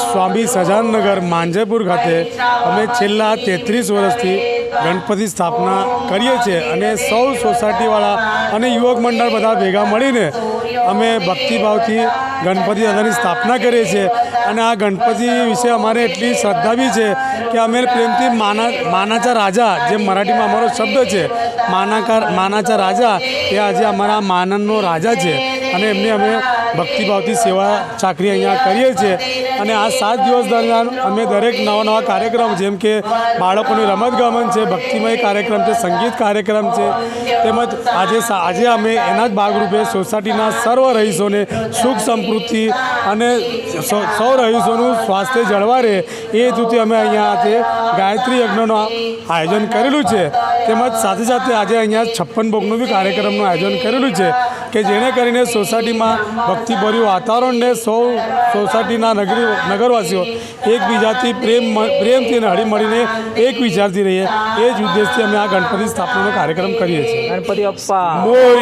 સ્વામી સહજાનનગર માંજેપુર ખાતે અમે છેલ્લા 33 વર્ષથી ગણપતિ સ્થાપના કરીએ છીએ અને સૌ સોસાયટીવાળા અને યુવક મંડળ બધા ભેગા મળીને અમે ભક્તિભાવથી ગણપતિ દાદાની સ્થાપના કરીએ છીએ અને આ ગણપતિ વિશે અમારે એટલી શ્રદ્ધા બી છે કે અમે પ્રેમથી માનાચા રાજા જે મરાઠીમાં અમારો શબ્દ છે માનાચા રાજા એ આજે અમારા માનનનો રાજા છે અને એમની અમે ભક્તિભાવથી સેવા ચાકરી અહીંયા કરીએ છીએ અને આ 7 દિવસ દરમિયાન અમે દરેક નવા કાર્યક્રમ જેમ કે બાળકોની રમતગમત છે, ભક્તિમય કાર્યક્રમ છે, સંગીત કાર્યક્રમ છે, તેમજ આજે અમે એના જ ભાગરૂપે સોસાયટીના સર્વ રહીશોને સુખ સમૃદ્ધિ અને સૌ રહીશોનું સ્વાસ્થ્ય જળવાય રહે એ હેતુથી અમે અહીંયા આજે ગાયત્રી યજ્ઞનું આયોજન કરેલું છે તેમજ સાથે સાથે આજે અહીંયા 56 ભોગનું બી કાર્યક્રમનું આયોજન કરેલું છે કે જેને કરીને સોસાયટીમાં ભક્તિભર્યું વાતાવરણને સૌ સોસાયટીના નગરવાસીઓ એકબીજાથી પ્રેમથી અને હળીમળીને એક વિચારથી રહીએ એ જ ઉદ્દેશથી અમે આ ગણપતિ સ્થાપનાનો કાર્યક્રમ કરીએ છીએ. ગણપતિ અપ્પા મોરયા.